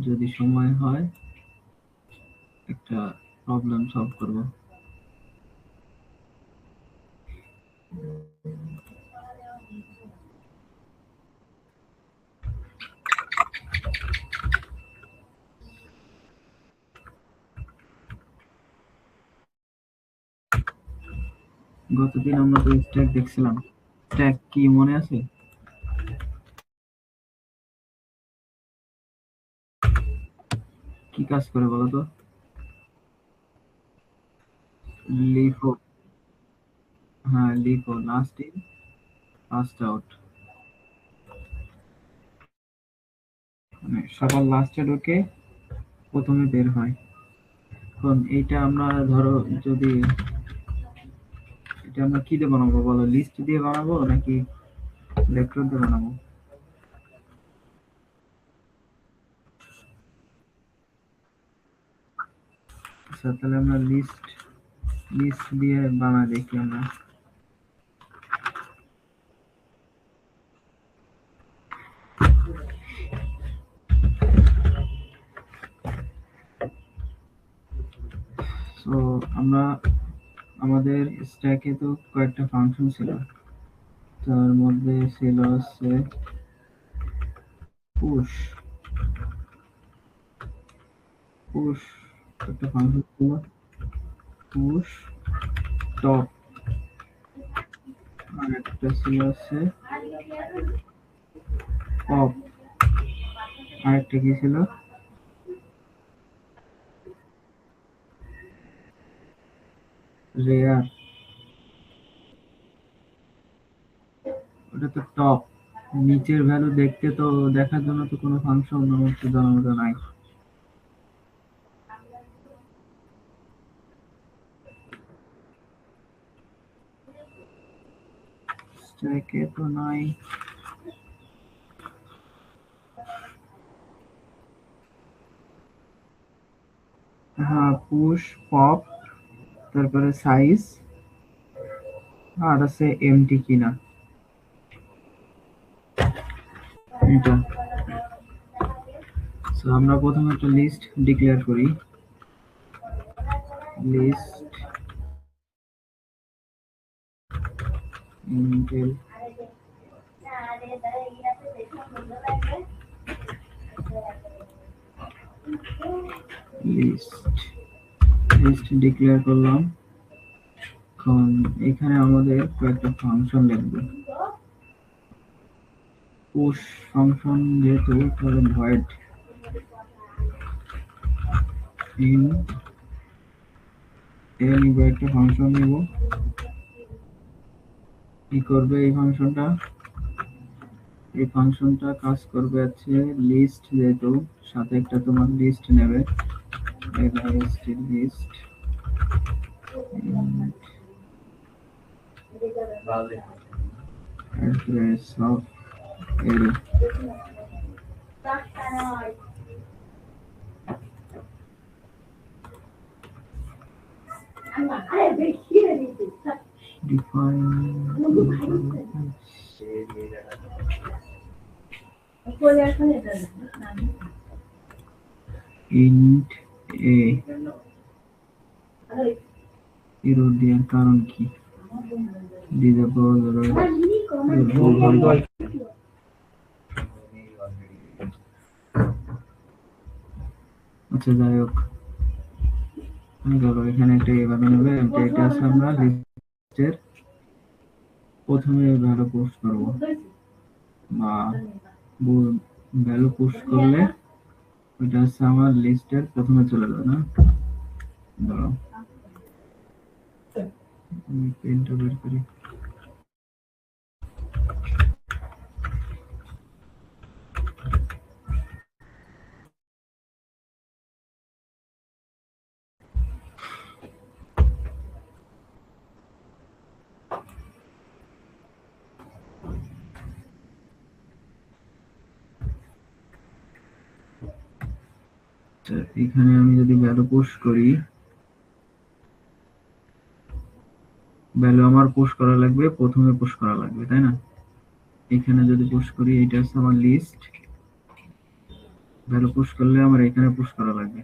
যদি সময় হয় একটা প্রবলেম সলভ করব। গতদিন আমরা তো স্ট্যাক দেখছিলাম, স্ট্যাক কি মনে আছে? কি কাজ করে বলো তো? লিফো, হ্যাঁ LIFO, last in first out, মানে সবার লাস্টে ঢোকে প্রথমে বের হয়। এখন এইটা আমরা ধরো যদি এটা আমরা কি দিয়ে বানাবো বলো, লিস্ট দিয়ে বানাবো নাকি ভেক্টর দিয়ে বানাবো? আচ্ছা তাহলে আমরা লিস্ট লিস্ট দিয়ে বানা দেখি আমরা। তো আমরা আমাদের স্ট্যাকে তো কয়েকটা ফাংশন ছিল, তার মধ্যে ছিল হচ্ছে পুশ, পুশ একটা ফাংশন ছিল, পুশ টপ, আর একটা ছিল হচ্ছে পপ, আর একটা কি ছিল রেয়ার, ওটা তো টপ। নিচের ভ্যালু দেখতে তো দেখার জন্য তো কোনো ফাংশন জানার মতো নাই। স্ট্যাকে তো নাই। হ্যাঁ পুশ পপ, তারপরে সাইজ, আর আছে এমটি কিনা এটা। সো আমরা প্রথমে একটা লিস্ট ডিক্লেয়ার করি, list int list, list declare করলাম। এখন এখানে আমাদের কয়েকটা ফাংশন লিখবে। পুশ ফাংশন যেহেতু, তাহলে ভয়েড ইন নিব, একটা ফাংশন নিব। কি করবে এই ফাংশনটা? এই ফাংশনটা কাজ করবে আছে লিস্ট, যেহেতু সাথে একটা তোমার লিস্ট নেবে, list address of area. Int এ এরর দেওয়ার কারণ কি? ডিজেবল আচ্ছা যাই হোক, ধরো এখানে একটা এভাবে নেবে, এটা আছে আমরা লিস্টের প্রথমে ভ্যালু পোস্ট করব, বা ভ্যালু পোস্ট করলে ওইটা হচ্ছে আমার লিস্টের প্রথমে চলে যাবে না। ধরো আমি পেনটা বের করি। এখানে আমি যদি ভ্যালু পোস্ট করি, ভ্যালু আমার পোস্ট করা লাগবে, প্রথমে পোস্ট করা লাগবে, তাই না? এখানে যদি পোস্ট করি, এটা হচ্ছে আমার লিস্ট, ভ্যালু পুশ করলে আমার এখানে পুশ করা লাগবে,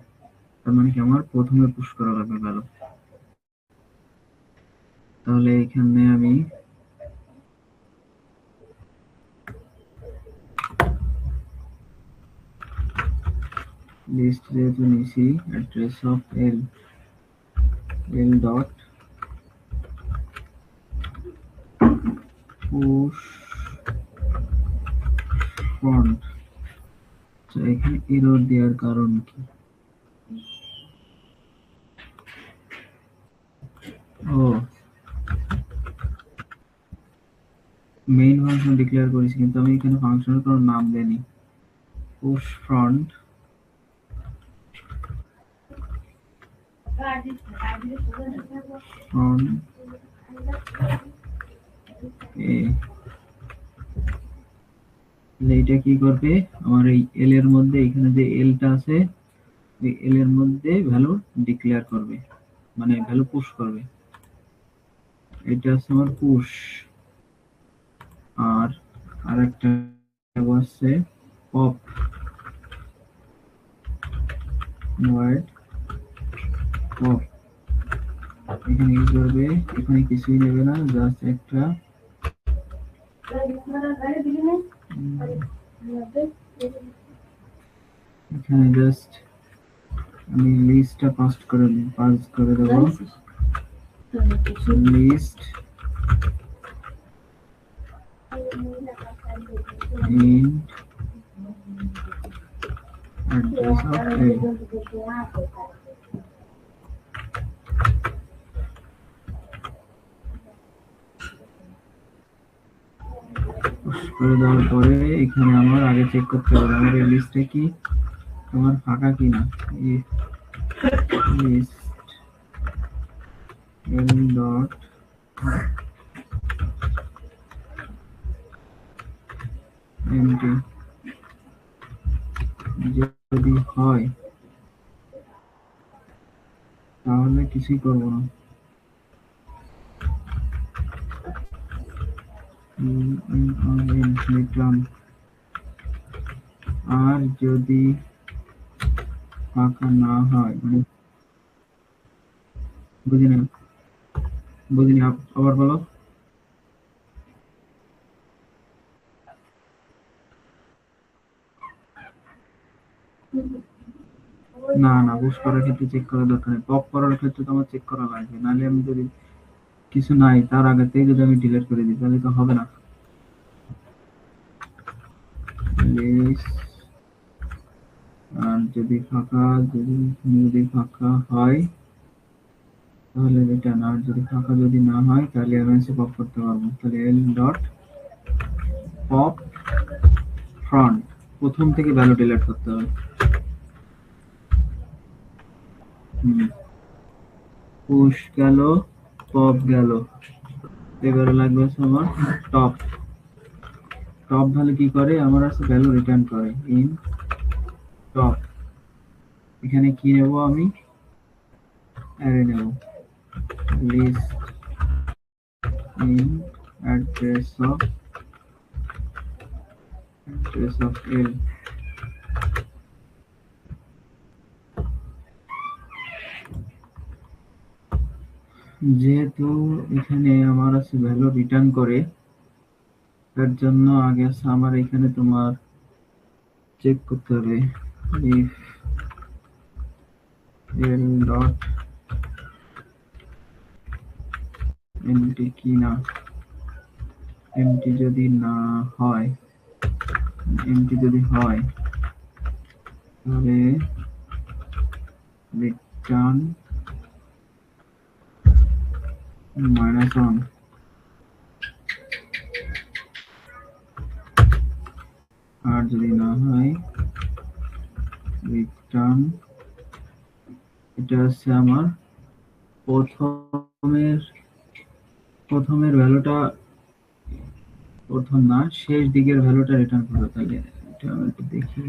তার মানে কি আমার প্রথমে পুশ করা লাগবে ভ্যালু। তাহলে এখানে আমি লিস্ট যেহেতু নিছি, address of L dot push font. এখানে এরর দেওয়ার কারণ কি? ও, মেইন ফাংশন ডিক্লেয়ার করেছি কিন্তু আমি এখানে ফাংশনের কোনো নাম দেইনি। পুশ ফ্রন্ট ফ্রন্ট এইটা কি করবে, আমার এই এল এর মধ্যে এখানে যে এলটা আছে এই এল এর মধ্যে ভ্যালু ডিক্লেয়ার করবে, মানে ভ্যালু পুশ করবে। এটা আছে আমার পুশ। আর আরেকটা আছে পপ, ভয়েড পপ। এখানে কি করবে, এখানে কিছুই নেবে না, জাস্ট একটা এখানে জাস্ট আমি লিস্টটা পাস করে দেবো। লিস্ট ইন অ্যাড্রেস অফ এল। করে দেওয়ার পরে এখানে আমার আগে চেক করতে হবে আমার এই লিস্টে কি তোমার ফাঁকা কিনা। লিস্ট এল ডট এমটি যদি হয় তাহলে কিছুই করবো না। লিখলাম, আর যদি ফাঁকা না হয়, মানে বুঝিনি বুঝিনি, আবার বলো। না না, পুশ করার ক্ষেত্রে চেক করার দরকার নেই, পপ করার ক্ষেত্রে তো আমার চেক করা লাগবে, নাহলে আমি যদি কিছু নাই তার আগে থেকে যদি আমি ডিলিট করে দিই তাহলে তো হবে না। আর যদি ফাঁকা হয় তাহলে রিটার্ন, আর যদি ফাঁকা যদি না হয় তাহলে আমি পপ করতে পারবো। তাহলে এল ডট পপ ফ্রন্ট, প্রথম থেকে ভ্যালু ডিলিট করতে হবে। পুশ গেল, পপ গেল, এবারে লাগবে আমার টপ। টপ ভ্যালু কি করে, আমার আছে ভ্যালু রিটার্ন করে ইন টপ। এখানে কি নেব, আমি অ্যারে নেব, লিস্ট ইন অ্যাড্রেস অফ এল। যেহেতু এখানে আমার আছে ভ্যালু রিটার্ন করে, তার জন্য আগে আছে আমার এখানে তোমার চেক করতে হবে ইফ এল ডট এমটি কি না, এমটি যদি না হয়, এমটি যদি হয় তাহলে রিটার্ন -1। আর যদি না হয় রিটার্ন, এটা হচ্ছে আমার প্রথমের ভ্যালুটা, প্রথম না শেষ দিকের ভ্যালুটা রিটার্ন করবে। তাহলে এটা আমি একটু দেখি,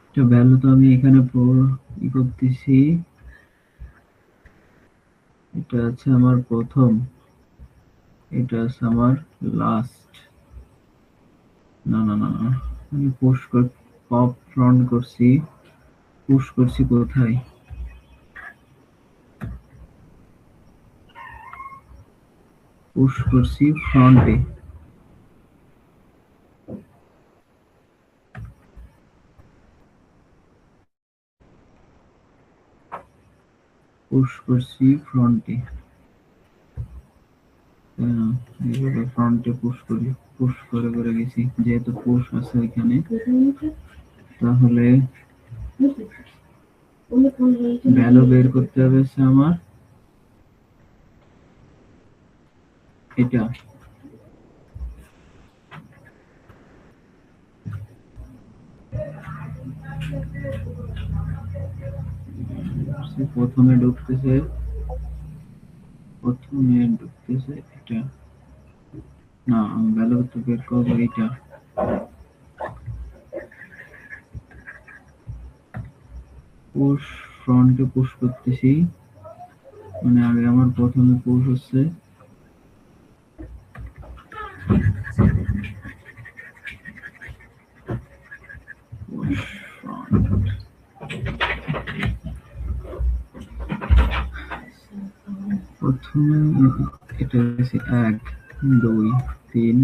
এটা ভ্যালু তো আমি এখানে করতেছি, এটা আছে আমার প্রথম, এটা আছে আমার লাস্ট। না না না না, আমি পোস্ট কর পপ ফ্রন্ট করছি, পুশ করছি কোথায়? পুশ করছি ফ্রন্টে। পুশ করছি ফ্রন্টে। এইভাবে ফ্রন্টে পুশ করি, পুশ করে করে গেছি, যেহেতু পুশ আছে এখানে, তাহলে ভ্যালু বের করতে হবে হচ্ছে আমার এটা। প্রথমে ঢুকতেছে এটা। না, আমি ভ্যালু তো বের করবো এটা। পুশ, ফ্রন্টে পুশ করতেছি, মানে আগে আমার প্রথমে পুশ হচ্ছে পুশ ফ্রন্ট। প্রথমে এটা হচ্ছে 1 2 3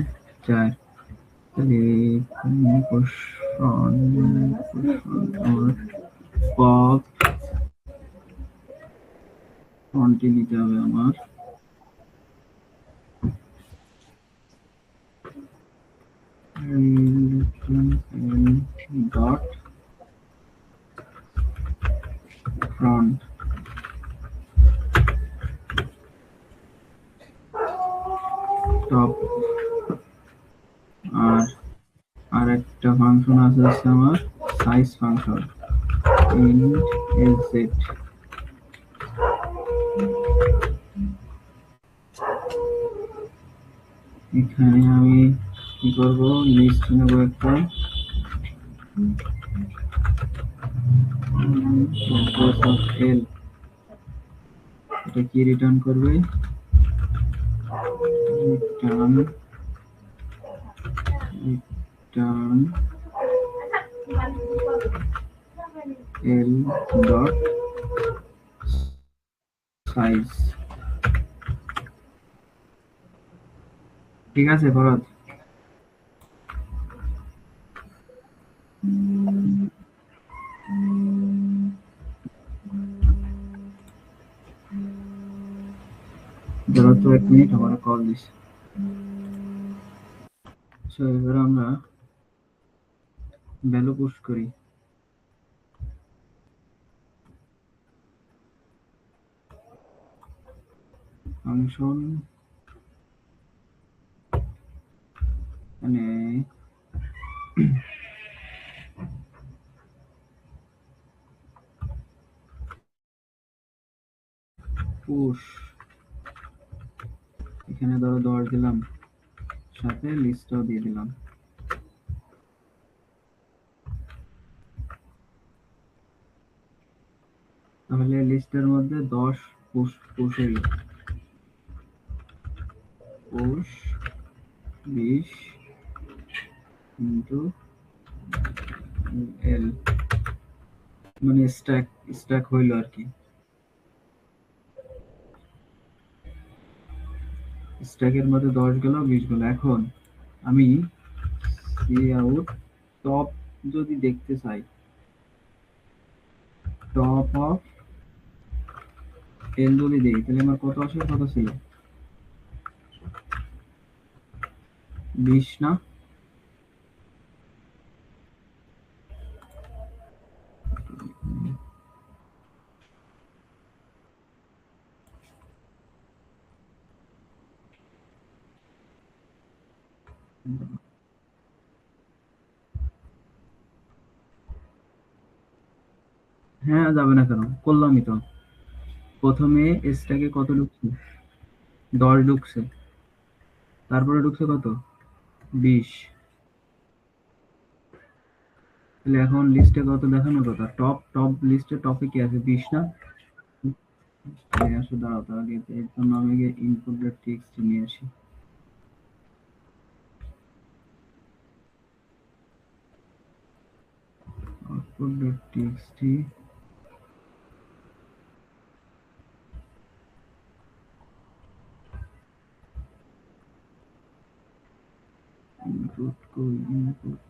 4, তাহলে পুশ ফ্রন্ট আমার পপ ফ্রন্টে নিতে হবে আমার। Dot front. টপ। আর আরেকটা ফাংশন আছে হচ্ছে আমার সাইজ ফাংশন, ইন্ট এলসেট। এখানে আমি কি করব, লিস্ট নেব একটা, এল। এটা কি রিটার্ন করবে? Return return L dot size. ঠিক আছে ভরত? ভরত তো 1 মিনিট আমার কল দিছে। সো এবার আমরা ভ্যালু পুশ করি। ফাংশন মানে পুশ, এখানে ধরো 10 দিলাম, সাথে লিস্টও দিয়ে দিলাম। তাহলে লিস্টের মধ্যে 10 পুশ, পুশই পুশ 20 ইন্টু এল, মানে স্ট্যাক স্ট্যাক হইল আর কি। স্ট্যাকের মধ্যে 10 গেল, 20 গেল। এখন আমি সি আউট টপ যদি দেখতে চাই, টপ অফ এল যদি দেই, তাহলে আমার কত আসে? কত ছিল? 20 না? হ্যাঁ, যাবে না কেন, করলামই তো। প্রথমে স্ট্যাকে কত ঢুকছে? 10 ঢুকছে। তারপরে ঢুকছে কত? 20। তাহলে এখন লিস্টে কত দেখানোর কথা? টপ টপ লিস্টে টপে কি আছে? 20 না? নিয়ে আসো, দাঁড়াও, তার আগে এর জন্য আমি আগে ইনপুট ডট টিএক্সটি নিয়ে আসি। output.txt input কই input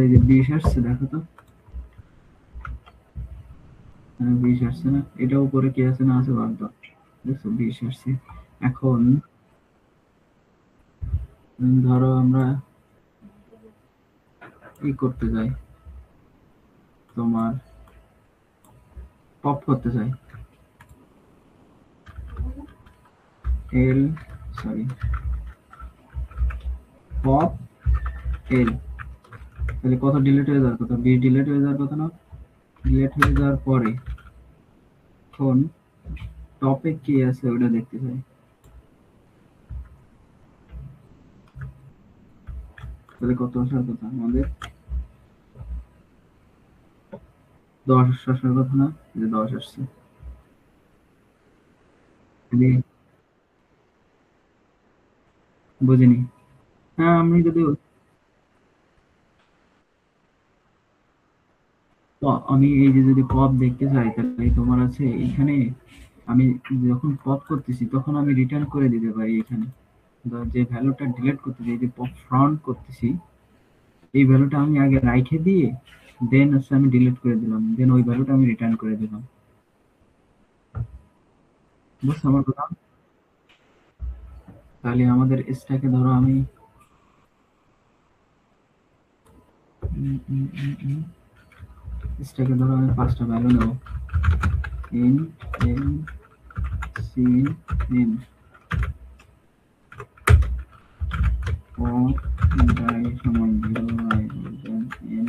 এই যে 20 আসছে দেখো তো 20 আসছে না, এটা উপরে কি আছে না আছে বাদ দাও, দেখছো 20 আসছে। এখন ধরো আমরা কি করতে চাই, তোমার পপ করতে চাই, এল সরি পপ এল, তাহলে কত ডিলিট হয়ে যাওয়ার কথা, 20 ডিলিট হয়ে যাওয়ার কথা না, ডিলিট হয়ে যাওয়ার পরে এখন টপে কি আছে ওটা দেখতে চাই, তাহলে কত আসার কথা আমাদের, 10 আসার কথা না, যে 10 আসছে। বুঝিনি। হ্যাঁ আমি যদি আমি এই যে যদি পপ দেখতে চাই তাহলে তোমার আছে এখানে, আমি যখন পপ করতেছি তখন আমি রিটার্ন করে দিতে পারি এখানে, যে ভ্যালুটা ডিলিট করতেছি, এই যে পপ ফ্রন্ট করতেছি এই ভ্যালুটা আমি আগে রাইখে দিয়ে দেন হচ্ছে আমি ডিলিট করে দিলাম, দেন ওই ভ্যালুটা আমি রিটার্ন করে দিলাম। বুঝছো আমার কথা? তাহলে আমাদের স্ট্যাকে ধরো আমি স্ট্যাকে ধরো আমি 5টা ভ্যালু নেব, in M C N O die সমান 0 I then N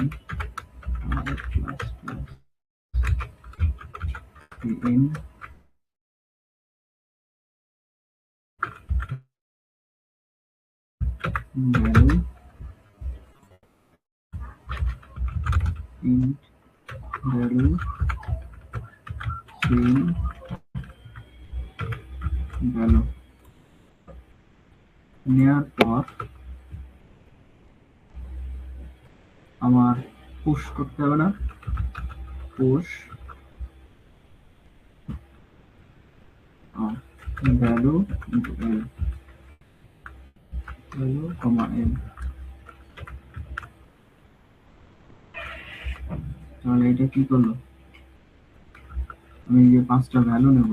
I plus plus N value int value cin value নেওয়ার পর আমার পুশ করতে হবে না, push value into L, value comma L, তাহলে এটা কি করলো, আমি যে 5টা ভ্যালু নেব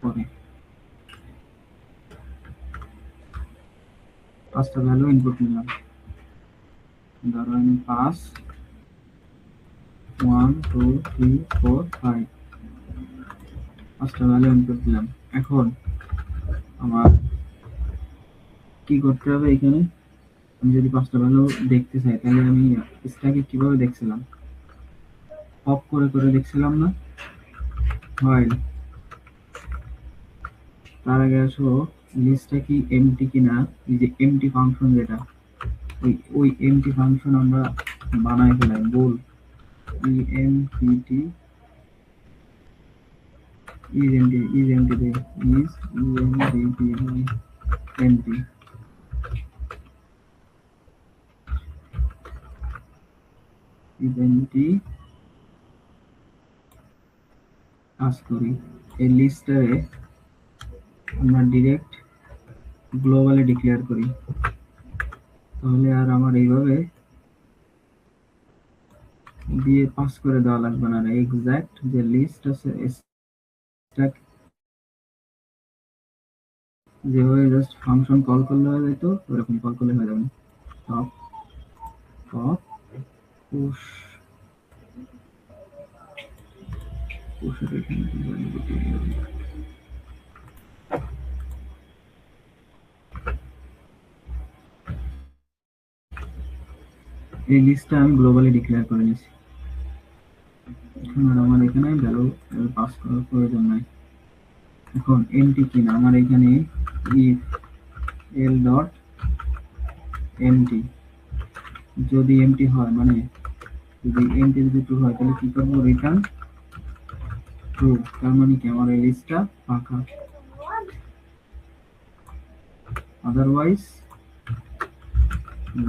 পরে 5টা ভ্যালু ইনপুট নিলাম, ধরো আমি 5 1 2 3 4 5 5টা ভ্যালু ইনপুট দিলাম। এখন আমার কি করতে হবে এখানে, আমি যদি 5টা ভ্যালু দেখতে চাই তাহলে আমি স্ট্যাকে কিভাবে দেখছিলাম, পপ করে করে দেখছিলাম না হয়, তার আগে আসো লিস্টটা কি এমটি কিনা, এই যে এমটি ফাংশন যেটা, ওই এমটি ফাংশন আমরা বানাই ফেলাই, বল empt is empty is empty is empty is empty কাজ করি, এই লিস্টটারে আমরা ডিরেক্ট গ্লোবালি ডিক্লেয়ার করি, তাহলে আর আমার এইভাবে দিয়ে পাস করে দেওয়া লাগবে না, এক্সাক্ট যে লিস্ট আছে স্ট্যাক যেভাবে জাস্ট ফাংশন কল করলে হয়ে যেত ওরকম কল করলে হয়ে যাবে, টপ টপ পুশ পুশের এখানে এই লিস্টটা আমি গ্লোবালি ডিক্লেয়ার করে নিয়েছি, এখন আর আমার এখানে ভ্যালু পাস করার প্রয়োজন নাই। এখন এমটি কিনা আমার এখানে if l ডট এমটি, যদি এমটি হয় মানে যদি এমটি যদি ট্রু হয় তাহলে কি করব, রিটার্ন ট্রু। তার মানে কি আমার এই লিস্টটা ফাঁকা, আদারওয়াইজ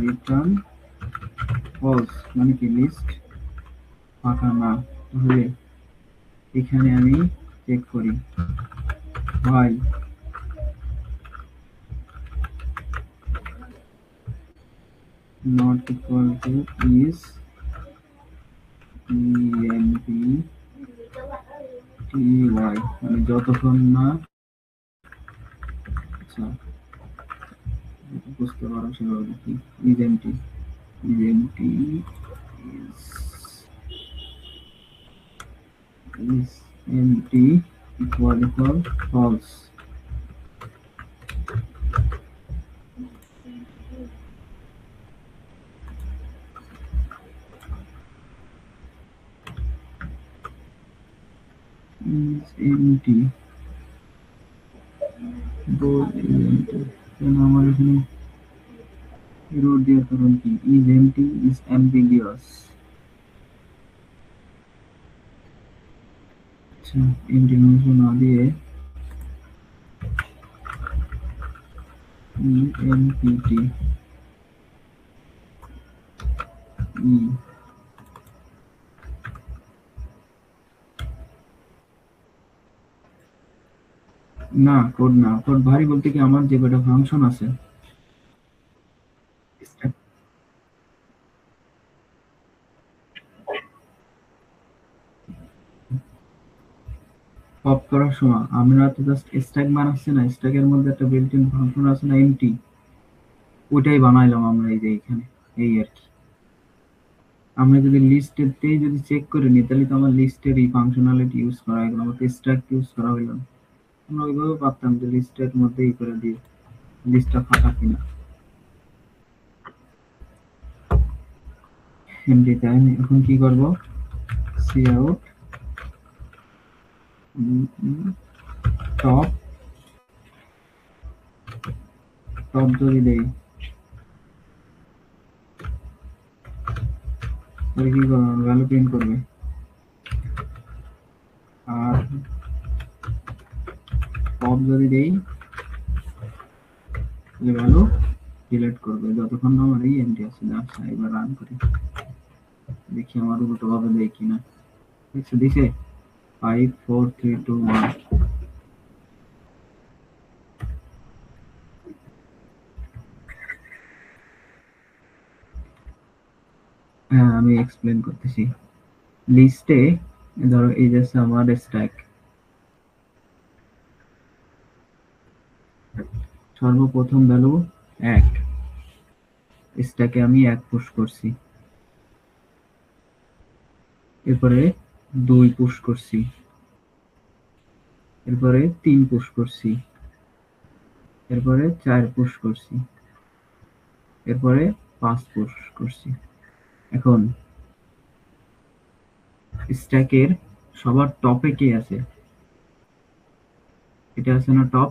রিটার্ন ফলস, মানে কি লিস্ট ফাঁকা না। তাহলে এখানে আমি চেক করি ভাই not equal to is empty মানে যতক্ষণ না, আচ্ছা বুঝতে পারো সেভাবে লিখি, is empty is empty equal false। is empty both is empty, কেন আমার এখানে এরর দেওয়ার কারণ কি, is empty is ambiguous। আচ্ছা empty অংশ না দিয়ে empty না কোড না, কোড ভারী বলতে কি আমার যে কটা ফাংশন আছে পপ করার সময় আমরা তো জাস্ট স্ট্যাক বানাচ্ছি না, স্ট্যাকের মধ্যে একটা বিল্ট ইন ফাংশন আছে না এমটি, ওইটাই বানাইলাম আমরা এই যে এখানে, এই আর কি। আমরা যদি লিস্টেতেই যদি চেক করে নিই তাহলে তো আমার লিস্টের এই ফাংশনালিটি ইউজ করা হলো, আমাকে স্ট্যাক ইউজ করা হলো না। আমরা ওইভাবে পারতাম যে লিস্টের মধ্যেই করে দিয়ে লিস্টটা ফাঁকা কিনা এমটি। তাই এখন কি করব, সি আউট টপ, টপ যদি দেই তাহলে কি করবে, ভ্যালু প্রিন্ট করবে। আর পপ যদি দেই তাহলে ভ্যালু ডিলিট করবে যতক্ষণ না আমার এই এমটি আছে। আচ্ছা এবার রান করি, দেখি আমার উল্টো ভাবে দেয় কিনা। দেখছো দিছে 5 4 3 2 1। হ্যাঁ আমি এক্সপ্লেন করতেছি। লিস্টে ধরো এই যে আমার স্ট্যাক, সর্বপ্রথম ভ্যালু 1, স্ট্যাকে আমি 1 পুশ করছি, এরপরে 2 পুশ করছি, এরপরে 3 পুশ করছি, এরপরে 4 পুশ করছি, এরপরে 5 পুশ করছি। এখন স্ট্যাকের সবার টপে কে আছে, এটা আছে না টপ।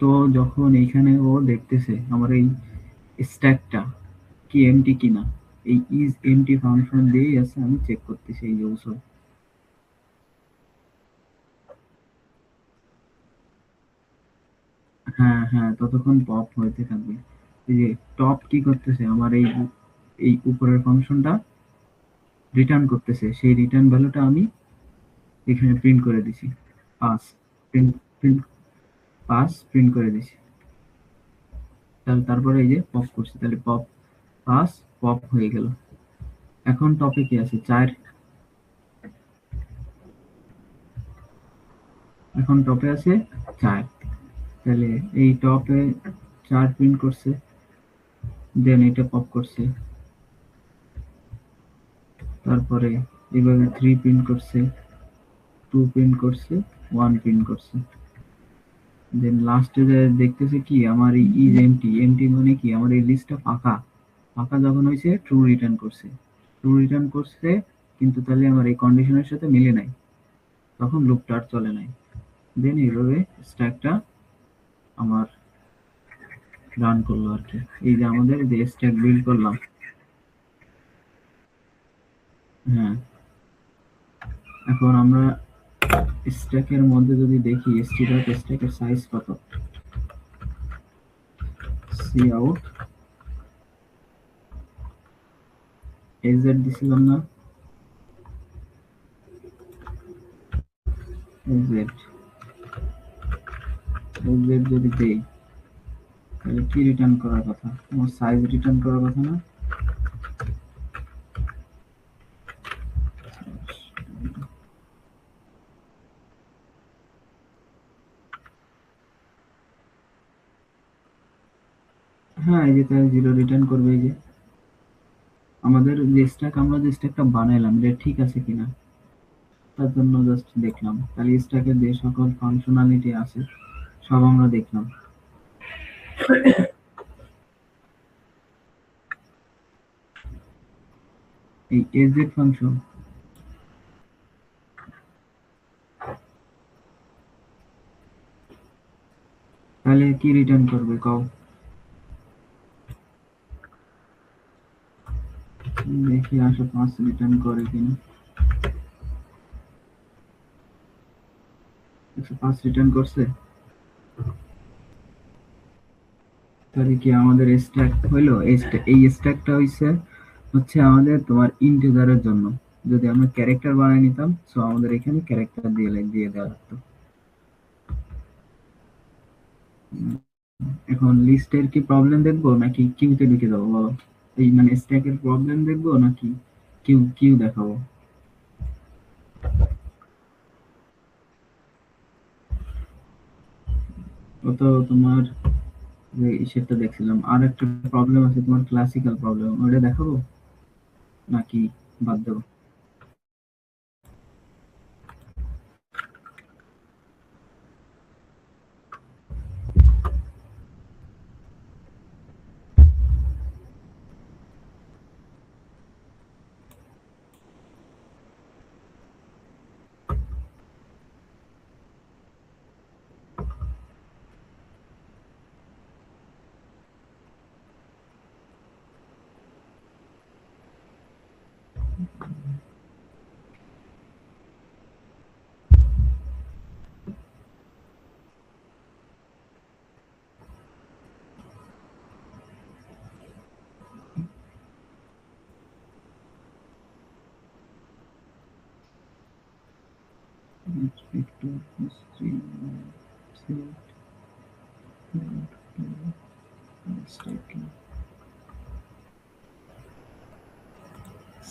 তো যখন এখানে ও দেখতেছে আমার এই স্ট্যাকটা কি এমটি কিনা, এই ইজ এমটি ফাংশন দিয়েই আছে আমি চেক করতেছি এই যে উৎস। হ্যাঁ হ্যাঁ ততক্ষণ পপ হইতে থাকবে। এই যে টপ কি করতেছে, আমার এই এই উপরের ফাংশনটা রিটার্ন করতেছে, সেই রিটার্ন ভ্যালুটা আমি এখানে প্রিন্ট করে দিছি, pass print print pass print করে দিছি। তাহলে তারপরে এই যে পপ করছি, তাহলে পপ পাস পপ হয়ে গেল। এখন টপে কি আছে 4, এখন টপে আছে 4, তাহলে এই টপে 4 প্রিন্ট করছে, দেন এটা পপ করছে, তারপরে এইভাবে 3 প্রিন্ট করছে, 2 প্রিন্ট করছে, 1 প্রিন্ট করছে, দেন লাস্টে দেখতেছে কি আমার এই ইজ এমটি, এমটি মানে কি আমার এই লিস্টটা ফাঁকা, ফাঁকা যখন হয়েছে ট্রু রিটার্ন করছে, ট্রু রিটার্ন করছে কিন্তু তাহলে আমার এই কন্ডিশনের সাথে মিলে নাই, তখন লুপটা আর চলে নাই। দেন এইভাবে স্ট্যাকটা আমার রান করলো আর কি। এই যে আমাদের যে স্ট্যাক বিল্ড করলাম, হ্যাঁ, এখন আমরা স্ট্যাকের মধ্যে যদি দেখি স্ট্যাকের সাইজ কত, সি আউট এজেড দিছিলাম না, এজেড এজেড যদি দেই তাহলে কি রিটার্ন করার কথা? আমার সাইজ রিটার্ন করার কথা না? হ্যাঁ, এই যে তাই 0 রিটার্ন করবে। এই যে আমাদের যে স্ট্যাক, আমরা যে স্ট্যাকটা বানাইলাম এটা ঠিক আছে কিনা তার জন্য জাস্ট দেখলাম। তাহলে স্ট্যাকের যে সকল ফাংশনালিটি আছে সব আমরা দেখলাম। এই এজেড ফাংশন তাহলে কি রিটার্ন করবে কও? দেখি 5 রিটার্ন করে কিনা। 5 রিটার্ন করছে। তাহলে কি আমাদের স্ট্যাক হইলো? এই স্ট্যাকটা হচ্ছে আমাদের তোমার ইন্টিজারের জন্য। যদি আমরা ক্যারেক্টার বানাই নিতাম, সো আমাদের এখানে ক্যারেক্টার দিয়ে দেওয়া লাগতো। এখন লিস্টের কি প্রবলেম দেখবো নাকি কিউতে ঢুকে যাবো বলো? এই মানে স্ট্যাকের প্রবলেম দেখবো নাকি কিউ কিউ দেখাবো? ও তো তোমার যে সেটা দেখছিলাম, আর একটা প্রবলেম আছে তোমার, ক্লাসিক্যাল প্রবলেম, ওটা দেখাবো নাকি বাদ দেবো?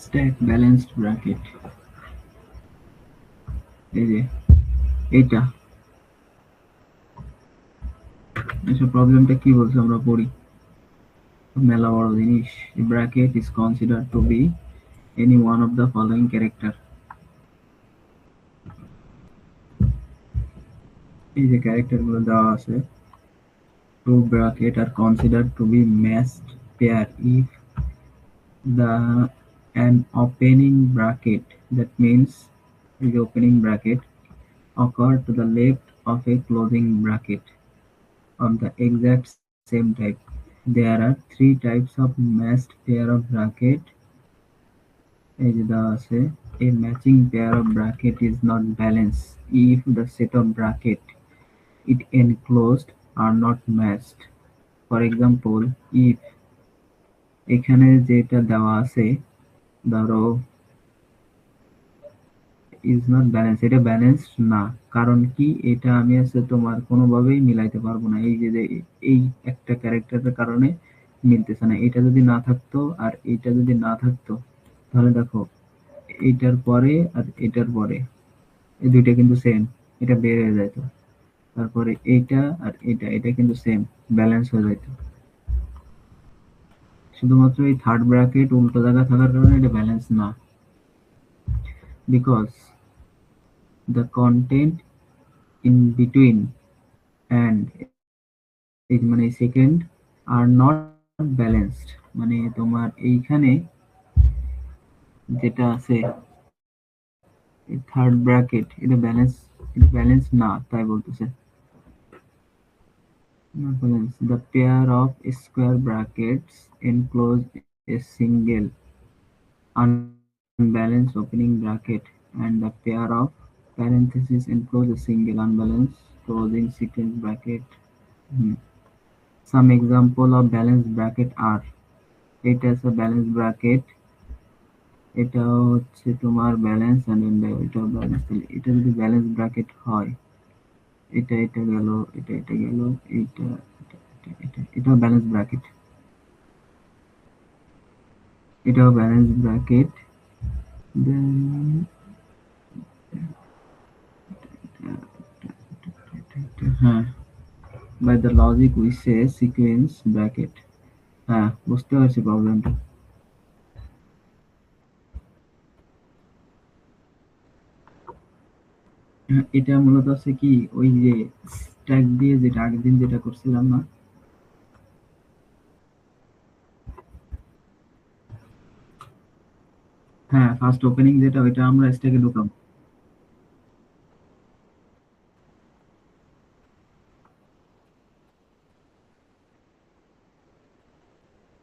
স্ট্যাক ব্যালেন্সড ব্র্যাকেট, এই যে এইটা। এসব প্রবলেমটা কি বলছে আমরা পড়ি, মেলা বড় জিনিস। Bracket is considered two B any one of the following character. এই যে ক্যারেক্টার গুলো দেওয়া আছে, two bracket are considered to be matched pair if the an opening bracket, that means the opening bracket, occur to the left of a closing bracket of the exact same type. There are three types of matched pair of bracket. As the say, a matching pair of bracket is not balanced if the set of bracket it enclosed are not matched. For example, if এখানে যেটা দেওয়া আছে, ধরো is not balance, এটা balanced না। কারণ কি, এটা আমি আছে তোমার কোনোভাবেই মিলাইতে পারবো না। এই যে এই একটা ক্যারেক্টারের কারণে মিলতেছে না। এটা যদি না থাকতো আর এটা যদি না থাকতো, তাহলে দেখো এইটার পরে আর এটার পরে এই দুইটা কিন্তু সেম, এটা বের হয়ে যেত। তারপরে এইটা আর এটা কিন্তু সেম, ব্যালেন্স হয়ে যেত। শুধুমাত্র এই থার্ড ব্র্যাকেট উল্টো জায়গা থাকার কারণে এটা ব্যালেন্স না। Because the content in between and এই মানে সেকেন্ড আর নট ব্যালেন্সড, মানে তোমার এইখানে যেটা আছে এই থার্ড ব্র্যাকেট এটা ব্যালেন্স না তাই বলতেছে। না balance, the pair of square brackets enclose a single unbalanced opening bracket and the pair of parentheses enclose a single unbalanced closing sequence bracket. Hmm. Some example of balanced bracket are, এটা আছে balance bracket, এটা হচ্ছে তোমার balance and এটা balance. এটা যদি balance bracket হয়, এটা গেল, এটা গেল, এটা এটা ব্যালেন্স ব্র্যাকেট, এটাও ব্যালেন্স ব্র্যাকেট। দেন হ্যাঁ, by the logic we say sequence bracket. হ্যাঁ, বুঝতে পারছি প্রবলেমটা। হ্যাঁ, এটা মূলত আছে কি, ওই যে স্ট্যাক দিয়ে যেটা আগের দিন যেটা করছিলাম না। হ্যাঁ, ফার্স্ট ওপেনিং যেটা ওইটা আমরা স্ট্যাকে ঢুকাবো।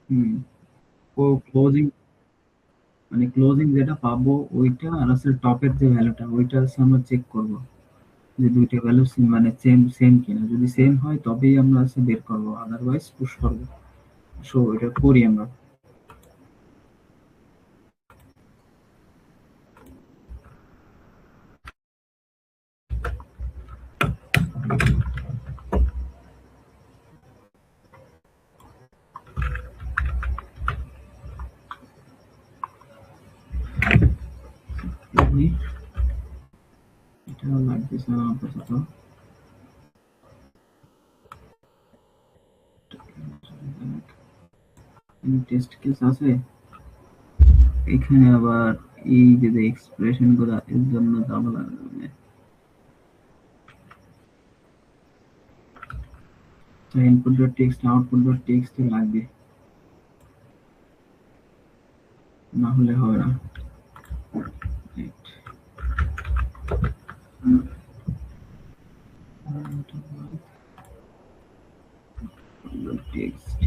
হুম, ও ক্লোজিং, মানে ক্লোজিং যেটা পাবো ওইটা, আর আছে টপের যে ভ্যালুটা ওইটা আছে আমরা চেক করব যে দুইটা ভ্যালু মানে সেম সেম কিনা। যদি সেম হয় তবেই আমরা আছে বের করব, আদারওয়াইজ পুশ করব। সো এটা করি আমরা। এটা লাগতেছে না আপাতত। টেস্ট কেস আছে এখানে আবার, এই যে এক্সপ্রেশন গুলা এর জন্য ঝামেলা। Input dot text output dot text লাগবে, না হলে হবে না। টেক্সট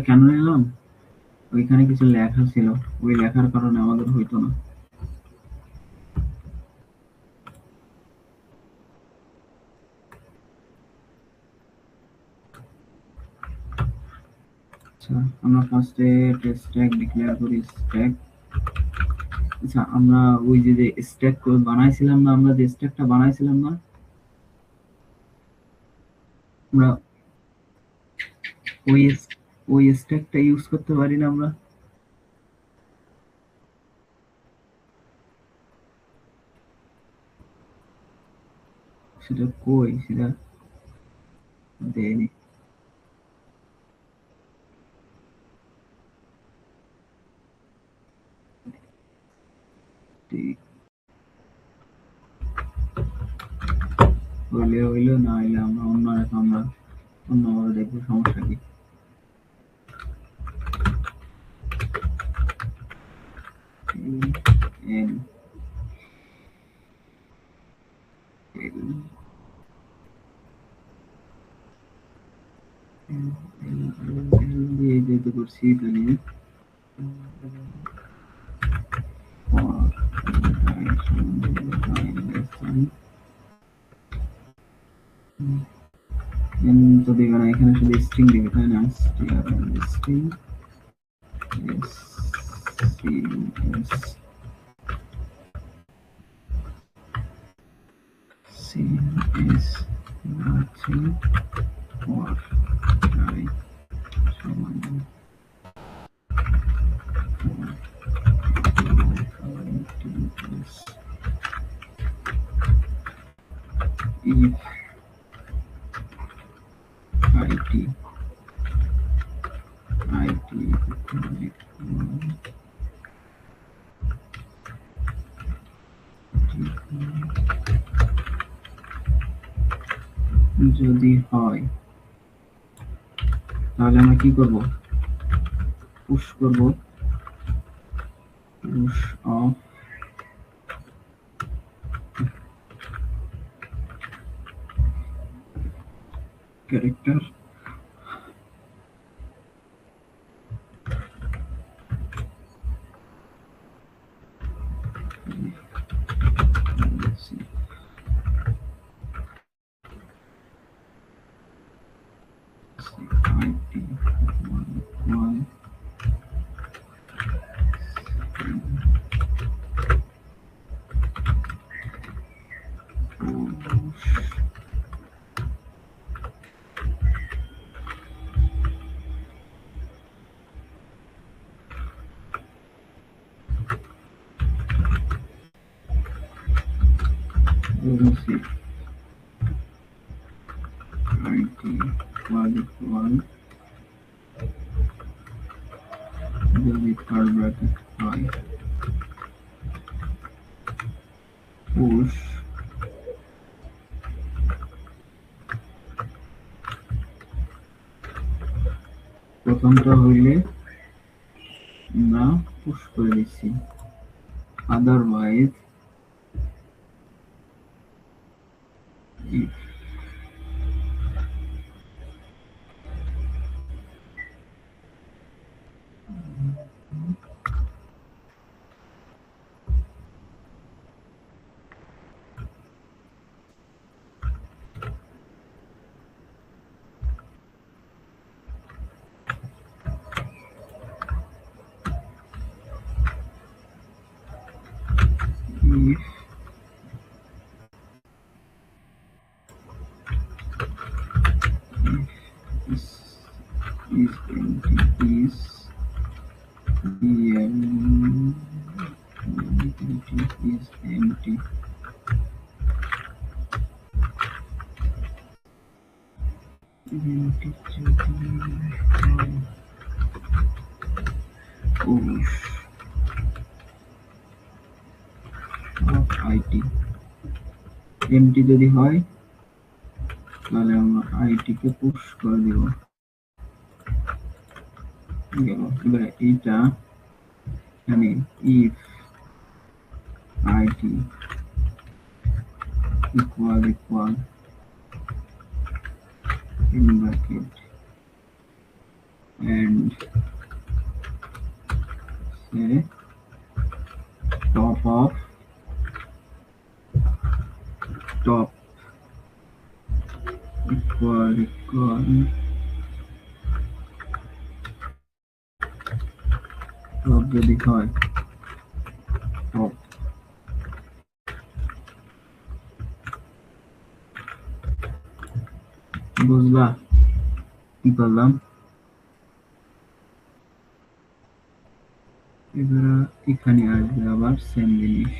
কেন নিলাম, ওইখানে কিছু লেখা ছিল, ওই লেখার কারণে আমাদের হইতো না। আচ্ছা, আমরা ফার্স্টে টেস্ট স্ট্যাক ডিক্লেয়ার করি স্ট্যাক। আচ্ছা, আমরা ওই যে স্ট্যাক বানাইছিলাম না, আমরা যে স্ট্যাকটা বানাইছিলাম না, আমরা ওই ওই স্ট্যাকটা ইউজ করতে পারি না আমরা? সেটা কই, সেটা দেয়নি। ঠিক হইলে হইলো, না হইলে আমরা অন্যভাবে দেখবো, সমস্যা কি। এন এল দিয়ে যেহেতু করছি তাহলে তো দিবে না, এখানে শুধু স্ট্রিং দিবে, তাই না? String CSS matching for I সমান if যদি হয় তাহলে আমরা কি করব? পুশ করব, পুশ অফ ক্যারেক্টার যদি থার্ড ব্র্যাকেট হয় পুশ প্রথমটা হইলে আমরা পুশ করে দিচ্ছি, otherwise if is empty is empty push of IT empty যদি হয় তাহলে আমরা আইটি কে পুশ করে দিব। এবারে এইটা মানে if IT equal in bracket and say top of top equal top যদি হয় top বুঝলা কি করলাম? এবার এখানে আসবে আবার সেম জিনিস,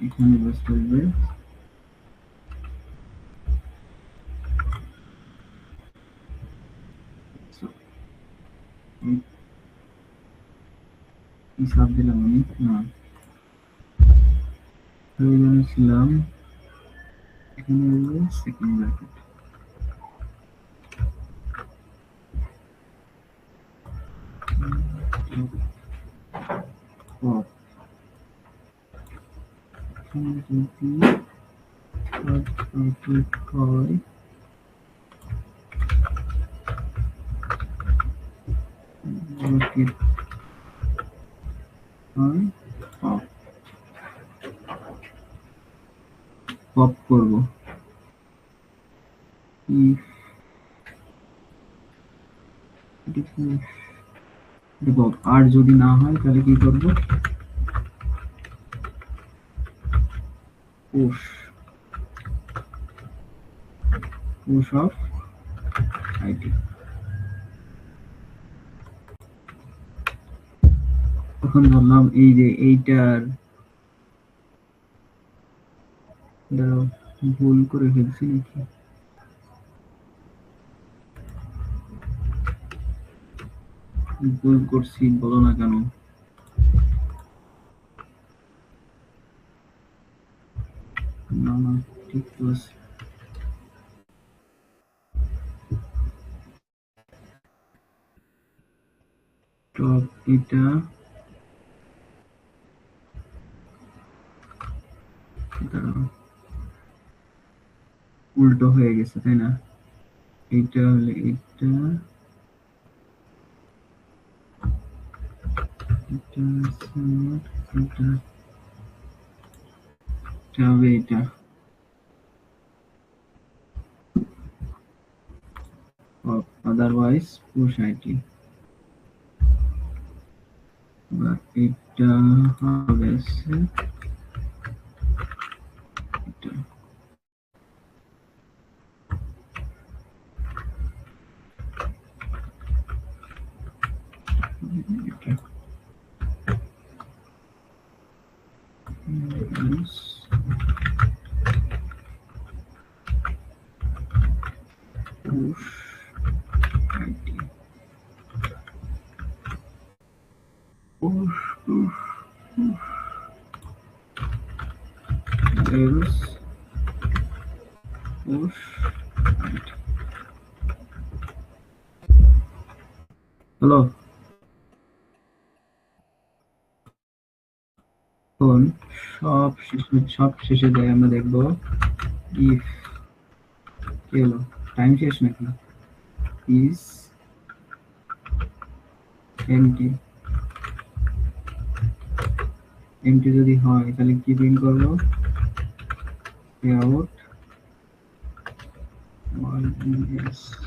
এখানে বসতে হবে হিসাব দিলাম আমি না ছিলাম এখানে আসবে সেকেন্ড ব্র্যাকেট top যদি আউটপুট হয় ব্র্যাকেট হয় top পপ করব if দেখো আর যদি না হয় তাহলে কি করব push of id তখন বললাম এই যে এইটার দাঁড়াও ভুল করে ফেলছি নাকি ভুল করছি বলো না কেন না না ঠিক তো আছে টপ এটা দাঁড়াও উল্টো হয়ে গেছে তাই না এইটা হলে এটা এটা এটা হবে এটা otherwise push id বা এটা হবে এটা push id push else push id hello এখন সব শেষে যাই আমরা দেখব if কি হলো টাইম শেষ নাকি is empty empty যদি হয় তাহলে কি প্রিন্ট করব out yes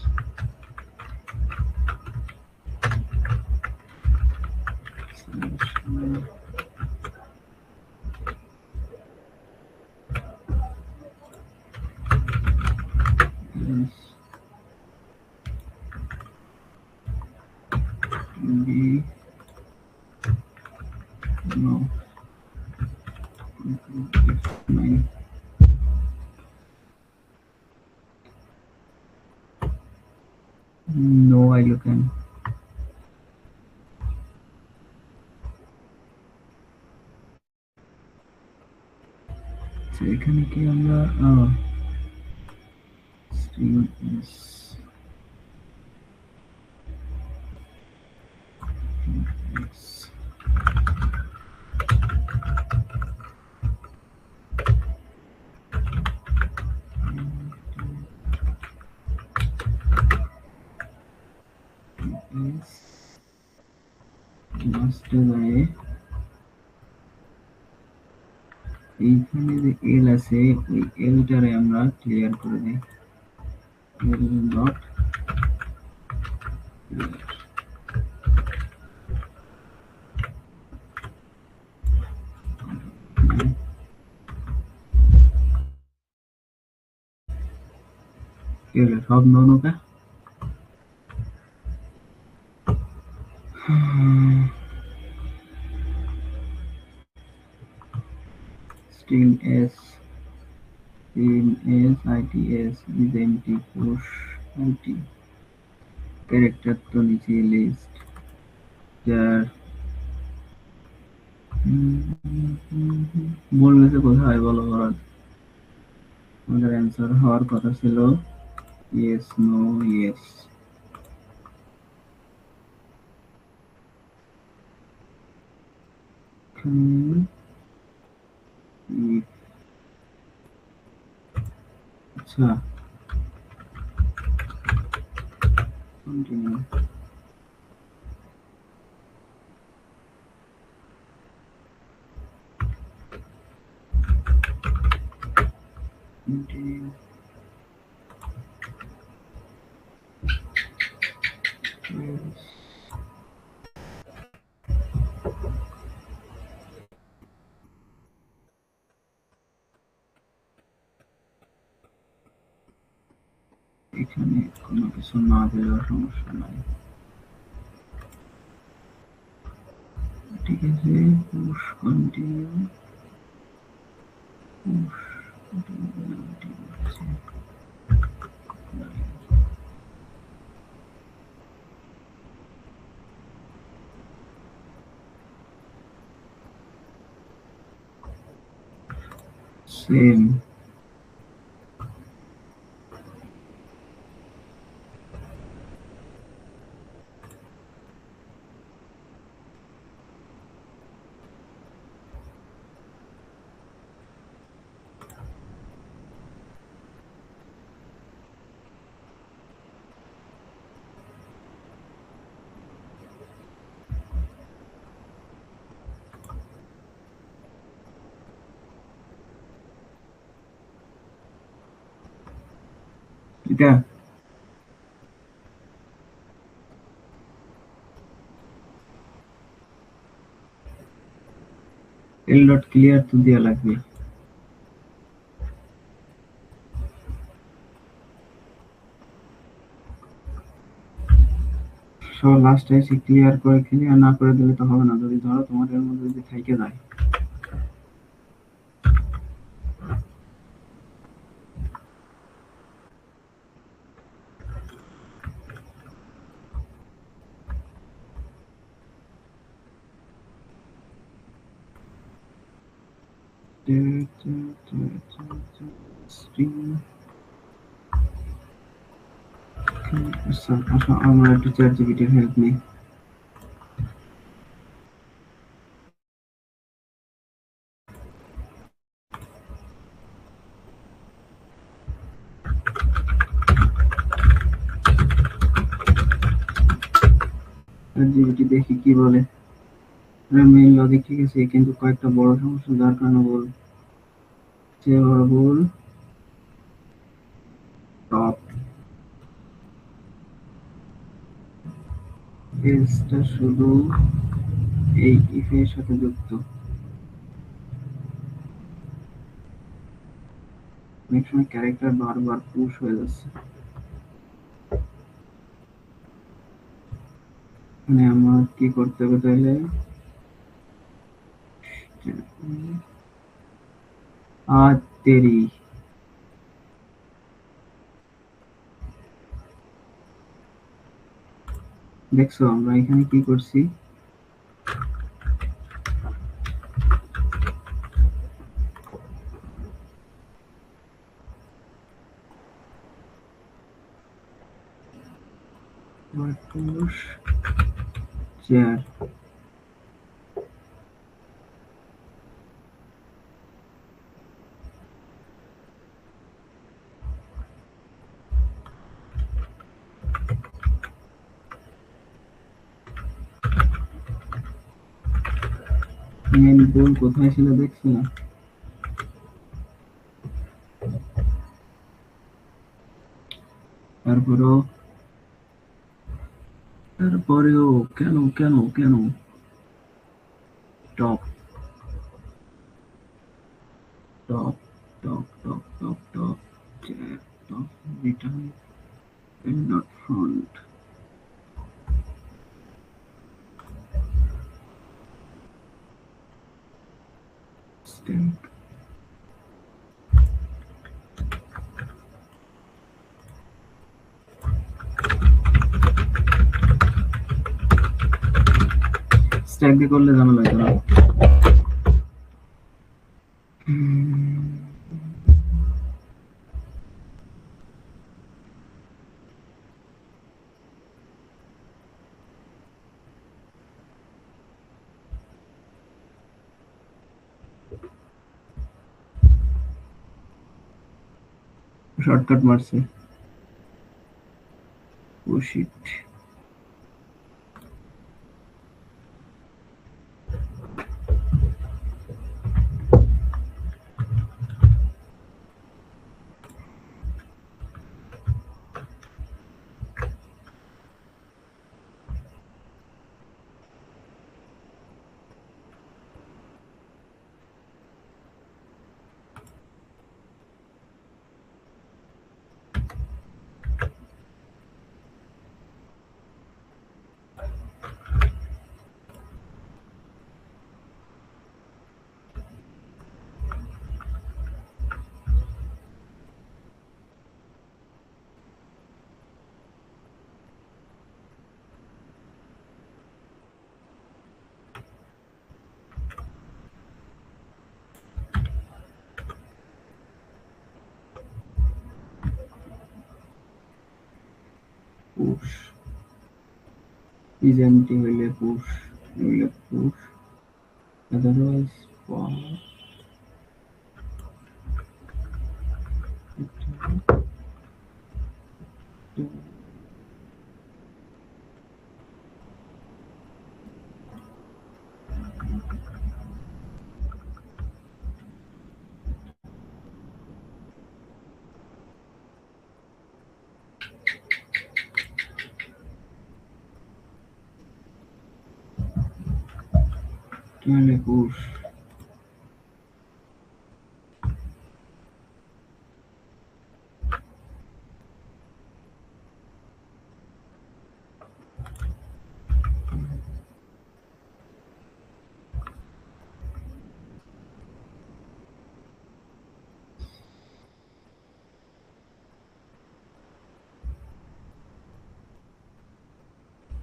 B no F9 no idea can এখানে কি আমরা string is মাস্টার আয়ে এইখানে যে এল আছে ওই এলটারে আমরা ক্লিয়ার করে দেই এল ডট ক্লিয়ার সব নোনোকা string s its is empty push empty character তো নিচে লিস্ট যার বলবে কোথায় বলো ভরত আমাদের অ্যান্সার হওয়ার কথা ছিল yes no yes আচ্ছা কন্টিনিউ continue. Yes. এখানে কোনো কিছু না দিলেও সমস্যা নাই, ঠিক আছে। Push continue, push same. এটা এল ডট ক্লিয়ার তো দেওয়া লাগবে। সব লাস্টে এসে ক্লিয়ার করে, ক্লিয়ার না করে দিলে তো হবে না। যদি ধরো তোমার এর মধ্যে যদি থেকে যায়, আচ্ছা আমরা একটু চ্যাট জিপিটির হেল্প নিই। চ্যাট জিপিটি দেখি কি বলে। মেইন লজিক ঠিক আছে, কিন্তু কয়েকটা বড় সমস্যা যার কারণে ভুল টপ পেজটা শুধু এই ইফ এর সাথে যুক্ত। অনেক সময় ক্যারেক্টার বারবার পুশ হয়ে যাচ্ছে। মানে আমার কি করতে হবে তাহলে? তেরি দেখছো আমরা এখানে কি করছি? পুশ চেয়ার, মেন ভুল কোথায় ছিল দেখছো? তারপরেও কেন কেন কেন top top top top top top chair top return and not front. Stack. Stack দিয়ে করলে ঝামেলা হতো না। শর্টকাট মারছে। Oh shit. Push, is empty হইলে পুশ, হইলে পুশ, otherwise pop. Taহলে পুশ,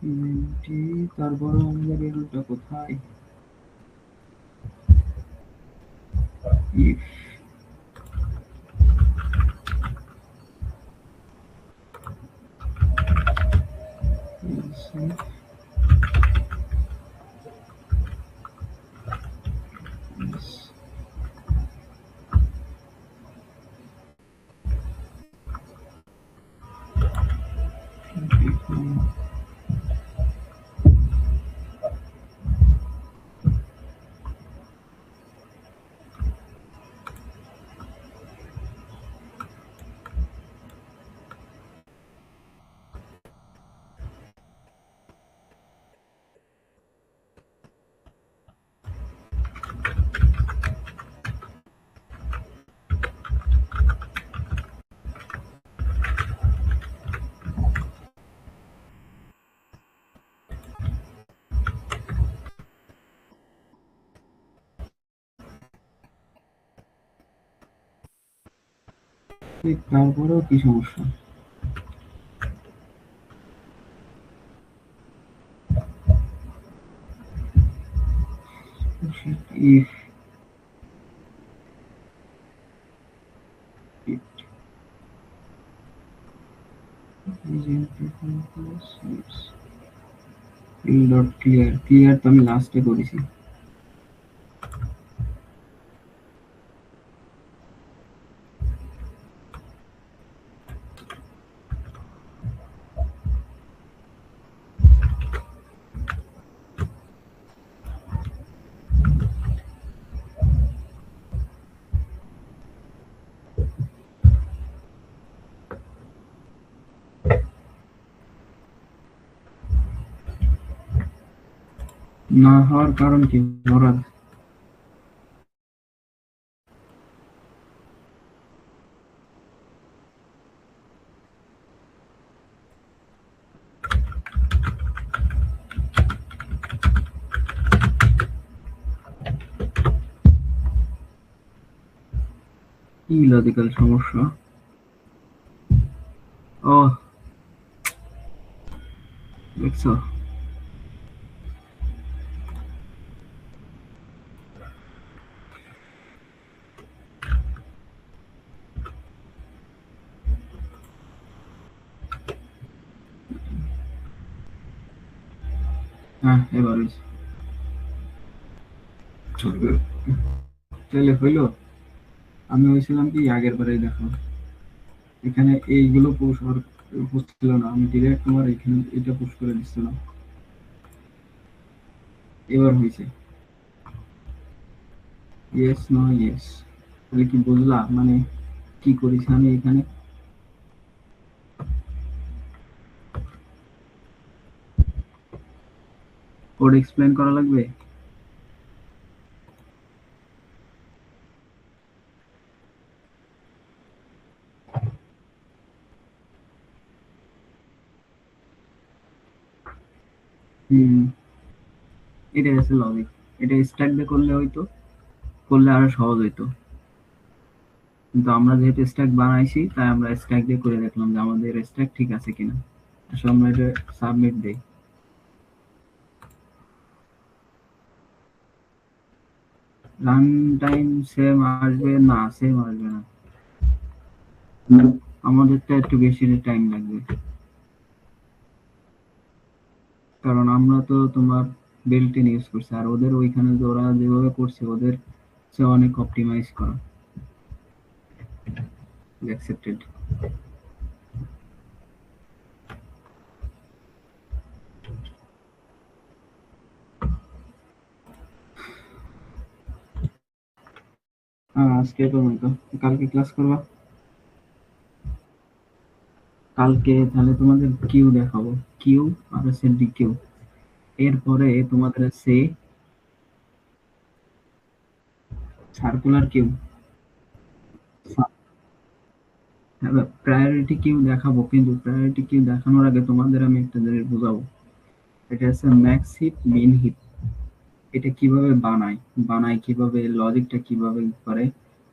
empty, তারপরে আমাদের এরটা কোথায়? if তারপরেও কি সমস্যা? if it is empty plus yes fill dot clear, clear তো আমি লাস্টে করেছি। না হওয়ার কারণ কি মুরাদ? কি লজিক্যাল সমস্যা? ও দেখছো, হ্যাঁ এবার হইছে। তাহলে হইলো, আমি হয়েছিলাম কি আগের বারে দেখো এখানে এইগুলো পুশ হচ্ছিল না, আমি ডিরেক্ট তোমার এখানে এটা পুশ করে দিচ্ছিলাম, এবার হয়েছে। ইয়েস নো ইয়েস, তাহলে কি বুঝলা মানে কি করেছি আমি এখানে? কোড এক্সপ্লেন করা লাগবে? হুম, এটা হচ্ছে লজিক। এটা স্ট্যাক দিয়ে করলে হয়তো, করলে আরো সহজ হইতো, কিন্তু আমরা যেহেতু স্ট্যাক বানাইছি তাই আমরা স্ট্যাক দিয়ে করে দেখলাম যে আমাদের স্ট্যাক ঠিক আছে কিনা। আসলে আমরা এটা সাবমিট দেই। রান টাইম সেম আসবে না, সেম আসবে না, আমাদেরটা একটু বেশি টাইম লাগবে। কারণ আমরা তো তোমার বেল্ট ইন ইউজ করছি, আর ওদের ওইখানে যে ওরা যেভাবে করছে ওদের চেয়ে অনেক অপটিমাইজ করা অ্যাকসেপ্টেড। আজকে পর্যন্ত, কালকে ক্লাস করবা? কালকে তাহলে তোমাদের কিউ দেখাবো, কিউ আর হচ্ছে ডিকিউ। এরপরে তোমাদের আছে সার্কুলার কিউ। প্রায়োরিটি কিউ দেখাবো, কিন্তু প্রায়োরিটি কিউ দেখানোর আগে তোমাদের আমি একটা জিনিস বোঝাবো। এটা হচ্ছে ম্যাক্স হিপ মিন হিপ। এটা কিভাবে বানায়, কিভাবে, লজিকটা কিভাবে করে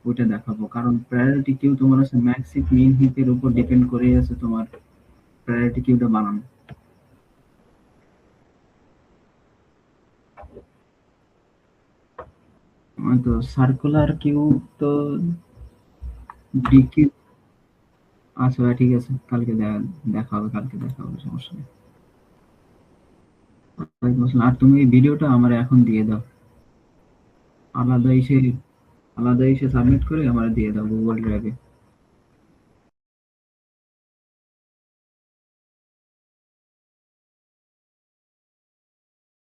ওইটা দেখাবো। কারণ প্রায়োরিটি কিউ তোমার হচ্ছে ম্যাক্স হিপ মিন হিপের উপর ডিপেন্ড করে আছে তোমার প্রায়োরিটি কিউটা বানানো। তো সার্কুলার কিউ তো ডিকিউ। আচ্ছা ভাই, ঠিক আছে, কালকে দেখা হবে, কালকে দেখা হবে, সমস্যা নেই। ওয়ালাইকুম আসসালাম। আর তুমি এই ভিডিওটা আমার এখন দিয়ে দাও, আলাদা এসে সাবমিট করে আমার দিয়ে দাও গুগল ড্রাইভে।